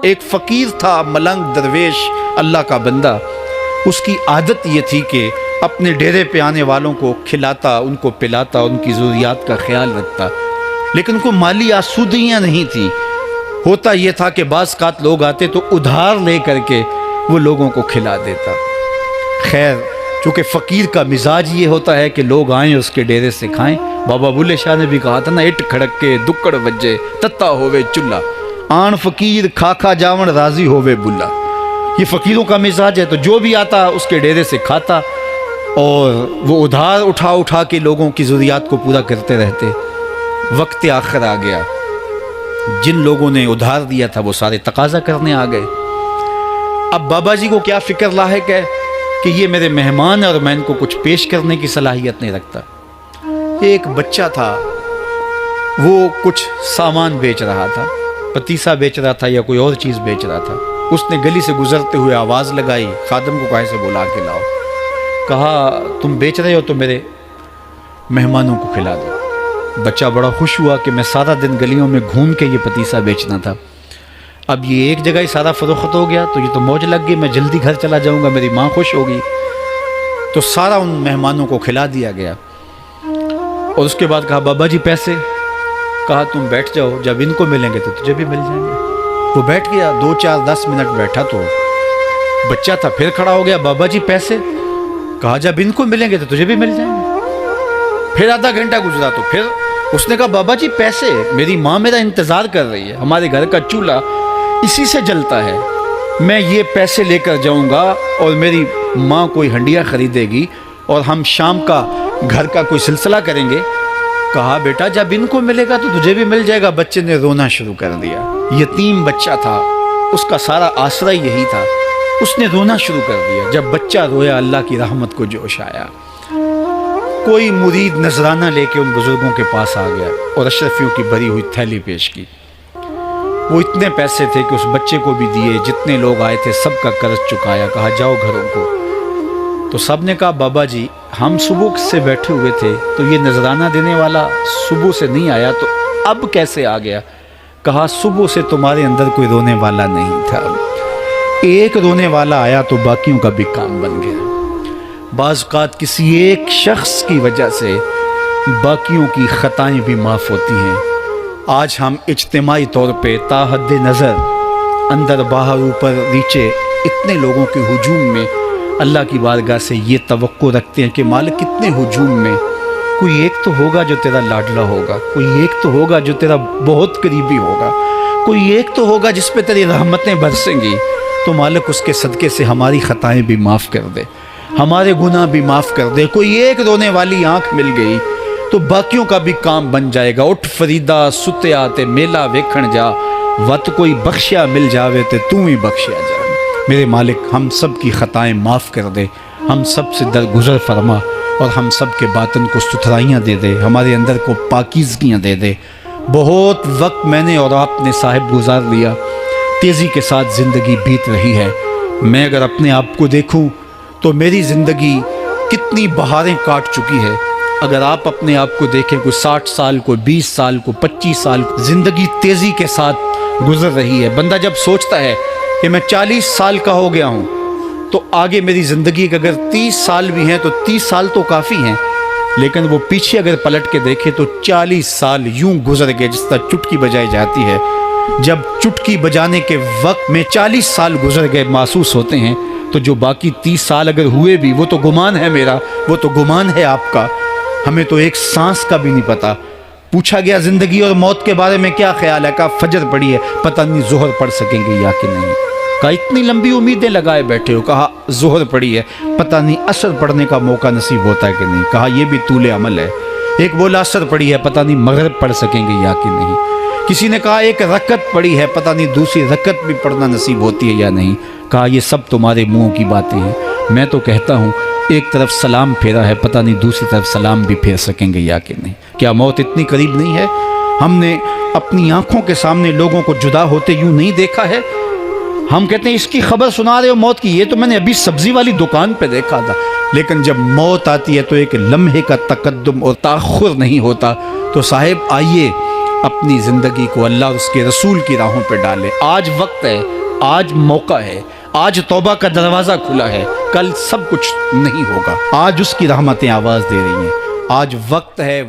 ایک فقیر تھا، ملنگ درویش، اللہ کا بندہ. اس کی عادت یہ تھی کہ اپنے ڈیرے پہ آنے والوں کو کھلاتا، ان کو پلاتا، ان کی ضروریات کا خیال رکھتا، لیکن ان کو مالی آسودگیاں نہیں تھیں. ہوتا یہ تھا کہ بعض اوقات لوگ آتے تو ادھار لے کر کے وہ لوگوں کو کھلا دیتا. خیر، چونکہ فقیر کا مزاج یہ ہوتا ہے کہ لوگ آئیں اس کے ڈیرے سے کھائیں. بابا بلے شاہ نے بھی کہا تھا نا، اٹ کھڑک کے دکڑ وجے تتا ہووے چلہ، آن فقیر کھا کھا جاون راضی ہووے بلا. یہ فقیروں کا مزاج ہے. تو جو بھی آتا اس کے ڈیرے سے کھاتا اور وہ ادھار اٹھا اٹھا کے لوگوں کی ضروریات کو پورا کرتے رہتے. وقت آخر آ گیا، جن لوگوں نے ادھار دیا تھا وہ سارے تقاضا کرنے آ گئے. اب بابا جی کو کیا فکر لاحق ہے کہ یہ میرے مہمان اور میں ان کو کچھ پیش کرنے کی صلاحیت نہیں رکھتا. ایک بچہ تھا، وہ کچھ سامان بیچ رہا تھا، پتیسا بیچ رہا تھا یا کوئی اور چیز بیچ رہا تھا. اس نے گلی سے گزرتے ہوئے آواز لگائی، خادم کو کہا سے بلا کے لاؤ. کہا تم بیچ رہے ہو تو میرے مہمانوں کو کھلا دو. بچہ بڑا خوش ہوا کہ میں سارا دن گلیوں میں گھوم کے یہ پتیسا بیچنا تھا، اب یہ ایک جگہ ہی سارا فروخت ہو گیا تو یہ تو موج لگ گئی، میں جلدی گھر چلا جاؤں گا، میری ماں خوش ہوگی. تو سارا ان مہمانوں کو کھلا دیا گیا. اور اس کے بعد کہا بابا جی پیسے. کہا تم بیٹھ جاؤ، جب ان کو ملیں گے تو تجھے بھی مل جائیں گے. وہ بیٹھ گیا، 2 4 10 منٹ بیٹھا تو بچہ تھا، پھر کھڑا ہو گیا، بابا جی پیسے. کہا جب ان کو ملیں گے تو تجھے بھی مل جائیں گے. پھر آدھا گھنٹہ گزرا تو پھر اس نے کہا بابا جی پیسے، میری ماں میرا انتظار کر رہی ہے، ہمارے گھر کا چولہا اسی سے جلتا ہے، میں یہ پیسے لے کر جاؤں گا اور میری ماں کوئی ہنڈیا خریدے گی اور ہم شام کا گھر کا کوئی سلسلہ کریں گے. کہا بیٹا جب ان کو ملے گا تو تجھے بھی مل جائے گا. بچے نے رونا شروع کر دیا. یتیم بچہ تھا، اس کا سارا آسرا یہی تھا. اس نے رونا شروع کر دیا. جب بچہ رویا اللہ کی رحمت کو جوش آیا. کوئی مرید نذرانہ لے کے ان بزرگوں کے پاس آ گیا اور اشرفیوں کی بھری ہوئی تھیلی پیش کی. وہ اتنے پیسے تھے کہ اس بچے کو بھی دیے، جتنے لوگ آئے تھے سب کا قرض چکایا. کہا جاؤ گھروں کو. تو سب نے کہا بابا جی ہم صبح سے بیٹھے ہوئے تھے تو یہ نذرانہ دینے والا صبح سے نہیں آیا تو اب کیسے آ گیا. کہا صبح سے تمہارے اندر کوئی رونے والا نہیں تھا، ایک رونے والا آیا تو باقیوں کا بھی کام بن گیا. بعض اوقات کسی ایک شخص کی وجہ سے باقیوں کی خطائیں بھی معاف ہوتی ہیں. آج ہم اجتماعی طور پہ تا حد نظر اندر باہر اوپر نیچے اتنے لوگوں کے ہجوم میں اللہ کی بارگاہ سے یہ توقع رکھتے ہیں کہ مالک کتنے ہجوم میں کوئی ایک تو ہوگا جو تیرا لاڈلا ہوگا، کوئی ایک تو ہوگا جو تیرا بہت قریبی ہوگا، کوئی ایک تو ہوگا جس پہ تیری رحمتیں برسیں گی. تو مالک اس کے صدقے سے ہماری خطائیں بھی معاف کر دے، ہمارے گناہ بھی معاف کر دے. کوئی ایک رونے والی آنکھ مل گئی تو باقیوں کا بھی کام بن جائے گا. اٹھ فریدا ستیا تے میلا ویکھن جا، وت کوئی بخشیا مل جاوے تے تو ہی بخشیا جا. میرے مالک ہم سب کی خطائیں معاف کر دے، ہم سب سے درگزر فرما اور ہم سب کے باطن کو ستھرائیاں دے دے، ہمارے اندر کو پاکیزگیاں دے دے. بہت وقت میں نے اور آپ نے صاحب گزار لیا، تیزی کے ساتھ زندگی بیت رہی ہے. میں اگر اپنے آپ کو دیکھوں تو میری زندگی کتنی بہاریں کاٹ چکی ہے. اگر آپ اپنے آپ کو دیکھیں، کوئی 60 سال، کوئی 20 سال، کوئی 25 سال، زندگی تیزی کے ساتھ گزر رہی ہے. بندہ جب سوچتا ہے کہ میں 40 سال کا ہو گیا ہوں تو آگے میری زندگی کے اگر 30 سال بھی ہیں تو 30 سال تو کافی ہیں، لیکن وہ پیچھے اگر پلٹ کے دیکھے تو 40 سال یوں گزر گئے جس طرح چٹکی بجائی جاتی ہے. جب چٹکی بجانے کے وقت میں 40 سال گزر گئے محسوس ہوتے ہیں تو جو باقی 30 سال اگر ہوئے بھی وہ تو گمان ہے میرا، وہ تو گمان ہے آپ کا. ہمیں تو ایک سانس کا بھی نہیں پتا. پوچھا گیا زندگی اور موت کے بارے میں کیا خیال ہے؟ کہا فجر پڑی ہے، پتہ نہیں ظہر پڑھ سکیں گے یا کہ نہیں. کہا اتنی لمبی امیدیں لگائے بیٹھے ہو. کہا ظہر پڑی ہے، پتہ نہیں عصر پڑھنے کا موقع نصیب ہوتا ہے کہ نہیں. کہا یہ بھی طول عمل ہے. ایک بولا عصر پڑی ہے، پتہ نہیں مغرب پڑھ سکیں گے یا کہ نہیں. کسی نے کہا ایک رکعت پڑی ہے، پتہ نہیں دوسری رکعت بھی پڑھنا نصیب ہوتی ہے یا نہیں. کہا یہ سب تمہارے منہوں کی باتیں ہیں. میں تو کہتا ہوں ایک طرف سلام پھیرا ہے، پتہ نہیں دوسری طرف سلام بھی پھیر سکیں گے یا کہ نہیں. کیا موت اتنی قریب نہیں ہے؟ ہم نے اپنی آنکھوں کے سامنے لوگوں کو جدا ہوتے یوں نہیں دیکھا ہے. ہم کہتے ہیں اس کی خبر سنا رہے ہو موت کی، یہ تو میں نے ابھی سبزی والی دکان پہ دیکھا تھا. لیکن جب موت آتی ہے تو ایک لمحے کا تقدم اور تاخر نہیں ہوتا. تو صاحب آئیے اپنی زندگی کو اللہ اور اس کے رسول کی راہوں پہ ڈالیں۔ آج وقت ہے، آج موقع ہے، آج توبہ کا دروازہ کھلا ہے، کل سب کچھ نہیں ہوگا۔ آج اس کی رحمتیں آواز دے رہی ہیں، آج وقت ہے،